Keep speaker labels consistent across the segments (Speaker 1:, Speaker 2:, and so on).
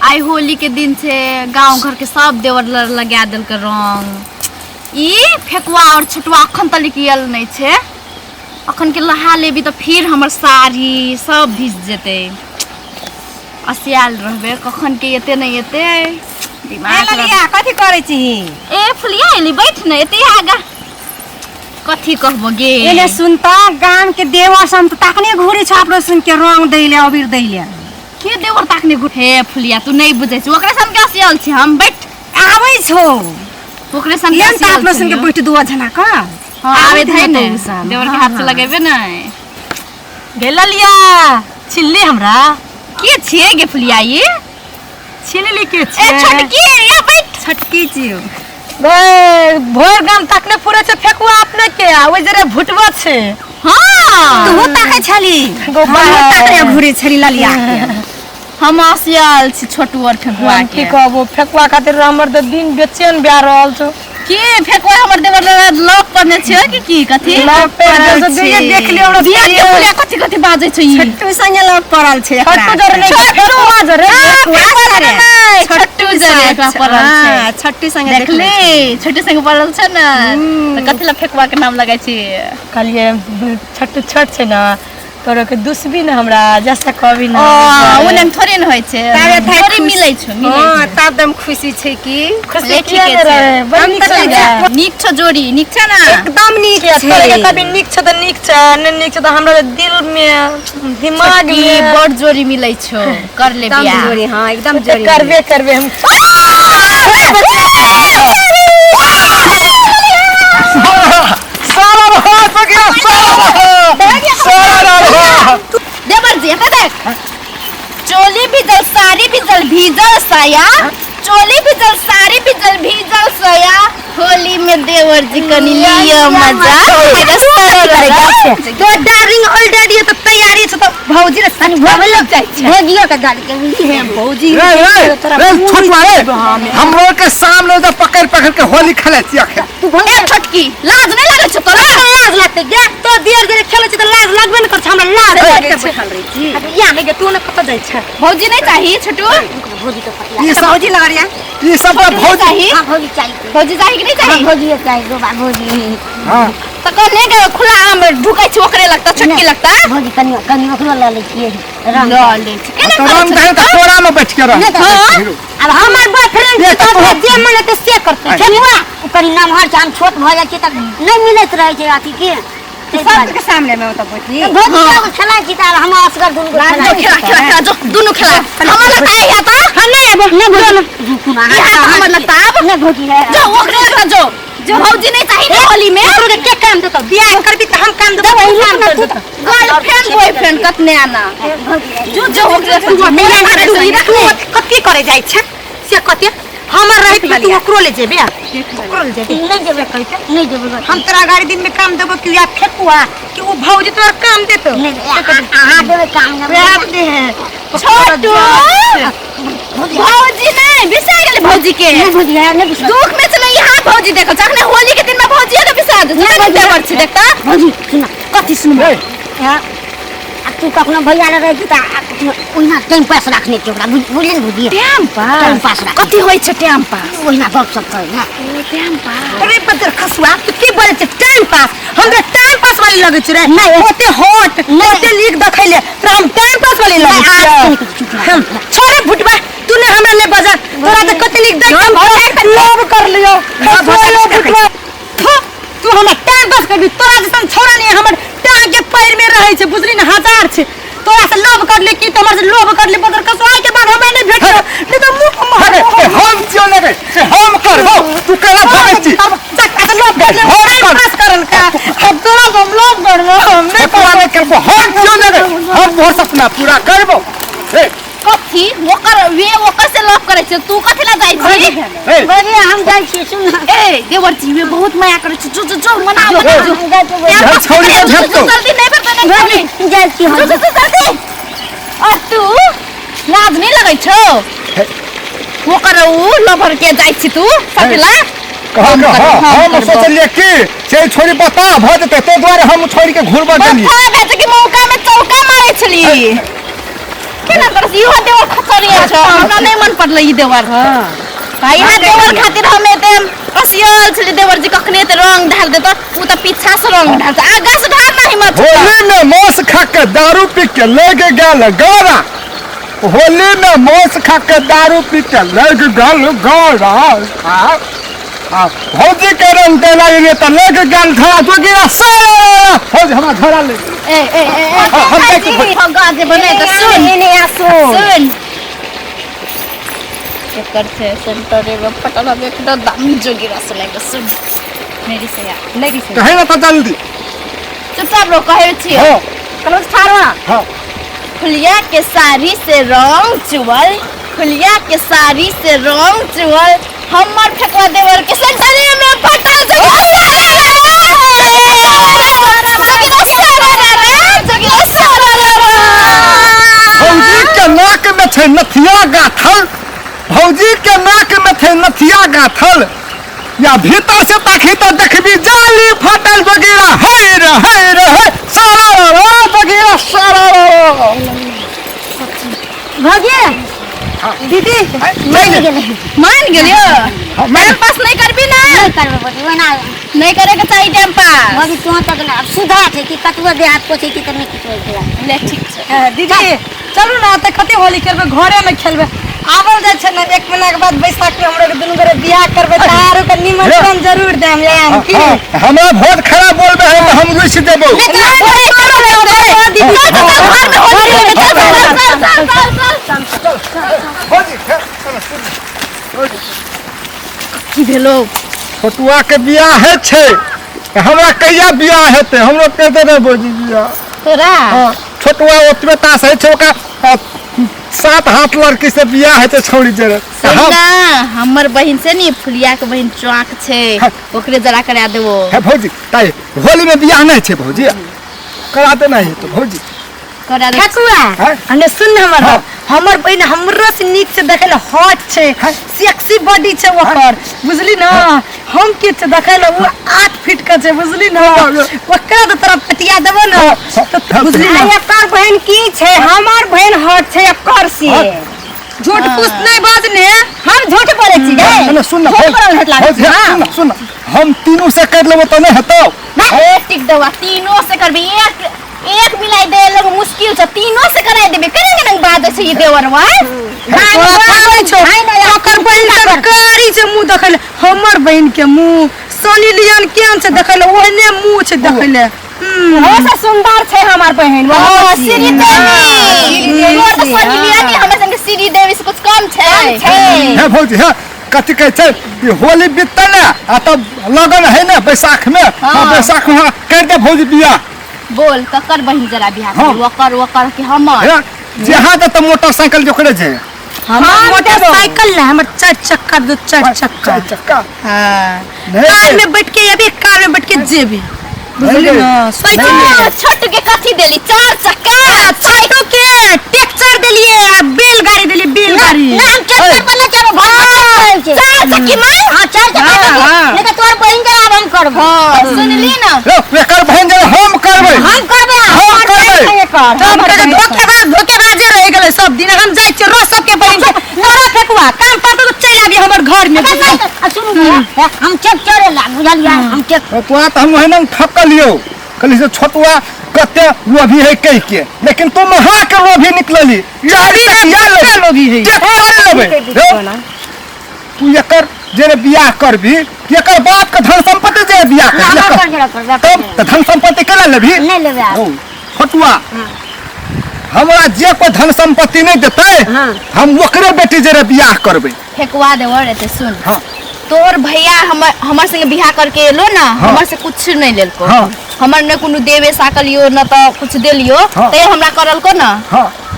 Speaker 1: आई होली के दिन से गांव घर के सब देवर लगा दिल के रंग ई फेकुआ और छुटुआ अखन तक कियल नहीं छे। अखन के लहा लेबी तो फिर हमर साड़ी सब भीज जेते। असियाल रहबे कखन के एते नहीं एते दिमाग
Speaker 2: लगिया कथि करे छी।
Speaker 1: ए फुलिया एली बैठ न एते आगा कथि कहबो गे।
Speaker 2: एले सुनता गाम के देवर सम ताकने घुरे छ आपरो सुन के रंग दैले अबीर दैले
Speaker 1: के देवर ताकने गुठे फुलिया तू नहीं बुझै छ ओकरे सन के असियाल छी हम बैठ
Speaker 2: आबै छौ
Speaker 1: ओकरे सन के
Speaker 2: असियाल आपरो सुन के बैठ दुआ जना का
Speaker 1: हां आवे धै ने देवर के हाथ से लगेबे नै
Speaker 2: गेललिया छिल्ली हमरा
Speaker 1: के छिए गे फुलिया ये
Speaker 2: छिल्ली के
Speaker 1: ए छोटकी या बैठ
Speaker 2: छटकी छी
Speaker 3: भोर गाम तकने पूरे से फेकुआ अपने के आ ओइ जरे भुटबो छे।
Speaker 1: हां
Speaker 2: तू ताकै छली गोबर ताकने घुरे छली ललिया
Speaker 1: हम असियाल छी छोटू और फेकुआ के
Speaker 3: की कहबो फेकुआ खातिर हमर त दिन बेचैन ब्या रहल छ
Speaker 1: के फेकुआ हमर देवर लॉक करने छै की कथि
Speaker 3: लॉक पे तो देख लियो हमरा
Speaker 1: फुलिया कथि कथि बाजै छै ई
Speaker 2: छट्टू संगे लॉक पड़ल छै
Speaker 3: छट्टू जरे नहीं फेकुआ जरे
Speaker 1: छट्टू जरे एकरा पड़ल छै।
Speaker 2: हां छट्टू संगे
Speaker 1: देख ले छोटे संगे पड़ल छै न त कथि ला फेकुआ के नाम लगाइ छै
Speaker 3: कहलिए छट्टू छट छै ना तोरो के दुसबी न हमरा जैसा कहबी न
Speaker 1: ओने थोड़ी न होय छै थोड़ी मिलै छै
Speaker 2: हां तब दम खुशी छै की
Speaker 3: खुशी के रहे बड़ नीक छै
Speaker 1: नीक छ जोड़ी नीक छ ना
Speaker 2: एकदम नीक छै
Speaker 3: तोरे के कभी नीक छ त नीक छ न नीक छ त हमरा दिल में दिमाग में
Speaker 1: बड़ जोड़ी मिलै छ कर ले
Speaker 2: एकदम
Speaker 1: बियाह
Speaker 2: जोड़ी हां एकदम जोड़ी
Speaker 3: करबे हम
Speaker 1: देवर जी हटा देख चोली भीजल साड़ी भीजल भीजल साया चोली भीजल साड़ी भीजल भीजल साया होली में देवर जी कनी लियो मजा
Speaker 2: तो डार्लिंग ऑलरेडी तो तैयारी छ तो भौजी रे सनी भवे लग जाय छै भौजियो के गाड़ी के है भौजी
Speaker 4: हम लोग के सामने तो पकड़ पकड़ के होली खेले छिया
Speaker 1: तू भले छोटकी लाज नहीं लागे छ तोरा
Speaker 2: लाज लागते गे तो देर देर खेले छ तो लाज लागबे न कर छ हमरा लाज लागे छै बैठल रही छी अब या में गे तू न कत जाय छ
Speaker 1: भौजी नहीं चाहिए छोटू
Speaker 2: भौजी तो पतला ये भौजी लग रिया
Speaker 4: ये सब भौजी
Speaker 1: चाहिए
Speaker 2: हां भौजी चाहिए
Speaker 1: भौजी चाहिए कि नहीं चाहिए
Speaker 2: भौजी चाहिए दो बार भौजी
Speaker 4: हां
Speaker 1: तो कहने के खुला आम ढुकै छ ओकरे लगता छोटकी लगता
Speaker 2: भौजी कनी कनी ओकरो ले ले छिए रंग
Speaker 1: ले केने
Speaker 4: तो रंग दे तो कोरा में बैठ के रह
Speaker 2: अब हमर बॉयफ्रेंड के जे मन के से करते छनुआ ओकर नाम हर जान छोट भ जाय छै त नहीं मिलत रहे छै अथी के सब के सामने में तो बैठी भौजी के खेला छी त हम असगर दुनु
Speaker 1: खेला खेला जो दोनों खेला हमर लगता है या तो
Speaker 2: हम नहीं अब नहीं बोलो
Speaker 1: हमर लगता है
Speaker 2: नहीं भौजी है
Speaker 1: जो ओकरे लगता जो भौजी नहीं चाहिए होली में
Speaker 2: ओकरो के काम दे तो बियाह करबी त हम काम देबो काम दे
Speaker 1: गर्लफ्रेंड बॉयफ्रेंड कतने आना जो जो ओकरे
Speaker 2: कथि करे जाय छै से कते हमर रहित में तू ओकरो ले जेबे ओकरो ले जेबे नहीं जेबे कहते नहीं जेबे हम तोरा गाड़ी दिन में काम देबो कि या फेकुआ कि वो भौजी तोरा काम देतो हां देबे काम दे
Speaker 1: छोटू भौजी नहीं बिसा गेले भौजी के
Speaker 2: भौजी है नहीं बिसा
Speaker 1: दुख में चले यहां भौजी देखो जखने होली के दिन में भौजी के बिसा दे नहीं देवर छी देखता
Speaker 2: भौजी सुन कथि सुन तू कखनो भैया ले रही त ओहिना टाइम पास रखने के ओकरा बुझलिन बुझिए टाइम पास
Speaker 1: कथि होय छै टाइम पास
Speaker 2: ओहिना गप सब करे ना
Speaker 1: टाइम पास
Speaker 2: अरे पत्थर खसुआ तू की बोले छै टाइम पास हमरा टाइम पास वाली लगे छै रे नहीं होते हॉट होते लीक देखैले तो हम टाइम पास वाली लगे छै हम छोरे फुटबा तूने हमरा ले बजा तोरा त कते लीक देख हम लोभ कर लियो फुटबा तू हमरा टाइम पास कर दी तोरा जैसन छोरा नहीं हमर टांग के पैर में रहे छै बुझली न हजार छै तोरा से लोभ कर ले की तोरा से लोभ कर ले बदर कसवाई के बाद हमें नहीं भेट नहीं तो मुंह मार
Speaker 4: हम क्यों लगे हम करबो तू करा भागे छी
Speaker 2: लोभ कर ले टाइम पास करल का अब तोरा हम लोभ करबो हम नहीं
Speaker 4: पूरा करबो हम क्यों लगे हम वो सपना पूरा करबो
Speaker 1: कथि ओकर से लव करे छै तू कथि ला जाय छी
Speaker 2: बजे हम जाय छी सुन
Speaker 1: ए देवर जी में बहुत माया करे छै जो जो जो मना जो
Speaker 4: छोड़ी के भेट तो
Speaker 1: जल्दी नहीं भेट नहीं
Speaker 2: जाय छी हम
Speaker 1: जल्दी और तू लाज नहीं लगै छौ ओकर उ लवर के जाय छी तू सकेला
Speaker 4: हम सोचलिए कि से छोड़ी बता भ जेते तो द्वारे हम छोड़ी के घुरबा गेलिए
Speaker 1: बता बेच के मौका में चौका मारे छली केना करस इहो देवर खतरिया छ हमरा नहीं मन पड़ले ई देवर भाई ना देवर खातिर हम एते असियल छले देवर जी कखने ते रंग ढाल देता उ त पीछा से रंग ढाल आगा से ढाल नहीं मत
Speaker 4: होली में मौस खा के दारू पी के लग गेल गारा होली में मौस खा के दारू पी के लग गेल गारा भौजी के रंग देना ये तो लग गेल धरा तो गिरा सारा भौजी हमरा धरा ले
Speaker 1: ए भगा जे बने त सुन एकर से सेंटरे में पटना में एकदम दामी जोगी रस लगे सुन मेरी से यार
Speaker 2: नहीं से
Speaker 4: कहे ना तो जल्दी
Speaker 1: चुपचाप रो कहे छी
Speaker 4: हां
Speaker 2: कल ठाड़वा
Speaker 4: हां
Speaker 1: फुलिया के साड़ी से रंग चुवल फुलिया के साड़ी से रंग चुवल हमर फेकवा देवर के सेंटरे में फटा
Speaker 4: भौजी के नाक में छै नथिया गाथल भौजी के नाक में थे नथिया गाथल या भीतर से ताकि तो देखबी जाली फटल बगीरा है रे सारा बगीरा सारा
Speaker 2: भागे दीदी
Speaker 1: मान गेलियो मेरे पास नहीं करबी ना
Speaker 2: नहीं करबे बड़ी बना
Speaker 1: नहीं करे के चाहिए टाइम पास
Speaker 2: भाभी तो तक ना सुधा छै कि कतवा दे हाथ पोछे कि तने किछ होय
Speaker 1: ले ठीक छै
Speaker 3: दीदी चलू ना त कते होली खेलबे घरे में खेलबे आवल जाय छै ना 1 महीना के बाद बैसाख में हमरा के दुनु गोरे बियाह करबे तारो के निमंत्रण जरूर देम हम की
Speaker 4: हमरा भोट खराब बोलबे है तो हम रुस देबो
Speaker 1: की भेलो
Speaker 4: छोटुआ के बियाह है छे हमरा कहिया बियाह हेते हमरो कहते नहीं बोजी बियाह
Speaker 1: तोरा
Speaker 4: हां छोटुआ ओतबे तास है छे ओका 7 हाथ लड़की से बियाह है तो छोड़ी जरे
Speaker 1: सैना हमर बहिन से नी फुलिया के बहिन चौक छे ओकरे जरा करा देबो
Speaker 4: है भौजी ताई होली में बियाह नहीं छे भौजी करा दे नहीं तो भौजी
Speaker 1: करा दे
Speaker 2: ठकुआ
Speaker 3: अने सुन हमर बहिन हमरो से नीक से देखेला हॉट छै सेक्सी बॉडी छै ओकर बुझली ना हम के छै देखेला वो 8 फीट का छै बुझली ना ओकरा तो तरफ पटिया देबो ना तो बुझली ना
Speaker 2: एकर बहन की छै हमर बहन हट छै एकर से
Speaker 3: झूठ पूछ नहीं बाजने
Speaker 2: हम झूठ बोले छी गे
Speaker 4: सुन ना सुन हम तीनों से कर लेबो तो नहीं हेतौ
Speaker 1: ए टिक दवा तीनों से करबी एक मिलाई दे लोग मुश्किल से तीनों से कराई देबे करेंगे ना बात से ये देवरवा
Speaker 3: ओकर बहिन सरकारी से मुंह देखले हमर बहिन के मुंह सोनी लियन केन से देखले ओहने मुंह छै देखले
Speaker 2: ऐसा सुंदर छै हमर बहन
Speaker 1: श्री देवी और तो सोनी लिया नहीं हमरा संग श्री देवी से कुछ कम छै
Speaker 4: है भौजी है कथी कहे छै ये होली बीतता ना आ तब लगन है ना बैसाख में हां बैसाख में कर दे भौजी बियाह
Speaker 1: बोल ककर बहिन जरा बियाह कर वकर के हमर
Speaker 4: जहां तो मोटरसाइकिल जोकरे छै
Speaker 3: हमर मोटरसाइकिल ना हमर 4 चक्का 2 4 चक्का
Speaker 1: हां
Speaker 3: कार में बैठ के अबे कार में बैठ के जेबे बुझली ना
Speaker 1: छोट के कथी देली 4 चक्का
Speaker 3: छोटो के ट्रैक्टर देलिए बैलगाड़ी देलिए बैलगाड़ी
Speaker 2: ना हम ट्रैक्टर पर ले चलो भर छै
Speaker 1: 4 चक्की में
Speaker 2: हां 4 चक्का नहीं तो तोर बहन के हम करबो
Speaker 1: सुनली ना
Speaker 4: एकर बहन जे हम करबै
Speaker 2: हम करबे
Speaker 4: हम करबै
Speaker 3: तब के धोखेबाज रह गेलै सब दिन हम जाय छी रोज सब के बहिन के तोरा फेकुआ काम पर तो चल आबी हमर घर में
Speaker 2: सुन हम चेक करे ला बुझलिया हम चेक
Speaker 4: तो हम वहन ठकलियो कहली से छोटुआ कते लोभी है कह के लेकिन तुम महा के लोभी निकलली
Speaker 3: यार लोभी है
Speaker 4: तू एकर जे बियाह करबी एकर बाप के धन संपत्ति जे बियाह कर तब धन संपत्ति केना लेबी
Speaker 2: नहीं लेबे
Speaker 4: छोटुआ हमरा जे कोई धन संपत्ति नहीं देते हम ओकरे बेटी जे बियाह करबे
Speaker 1: फेकवा देवर एते सुन
Speaker 4: हां
Speaker 1: तोर भैया हमर संग बियाह करके एलो ना हमर से कुछ नहीं लेलको हमर ने कोनो देवे साकलियो न तो कुछ देलियो ते हमरा करल को ना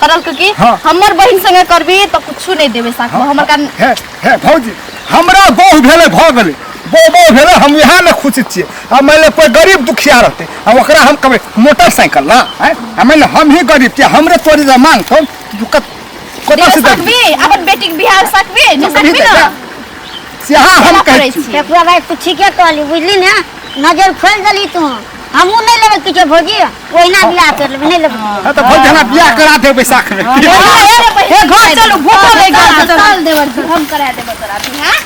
Speaker 1: करल को की हमर बहिन संग करबी तो कुछ नहीं देवे साक हमर का
Speaker 4: है भौजी हमरा बहु भेले भ गेले बहु भेले हम यहाँ में खुश छिए आ मैंने कोई गरीब दुखिया रहते आ ओकरा हम कहबे मोटरसाइकिल ना है मैंने हम ही गरीब छिए हमरे तोरी जे मांग तो कोना से
Speaker 1: सकबी अपन बेटी के बियाह सकबी नहीं सकबी ना
Speaker 4: यहाँ हम कहै छी
Speaker 2: फेकुआ भाई तू ठीके कहली बुझली ना नजर खोल देली तू हमू नहीं लेबे किछो भौजी ओहिना बियाह कर लेबे नहीं लेबे
Speaker 4: हाँ तो भौजी हमरा बियाह करा दे बैसाख में
Speaker 3: ए घर चलो भूखो नहीं घर चलो
Speaker 1: चल देवर हम करा देबे तोरा भी हां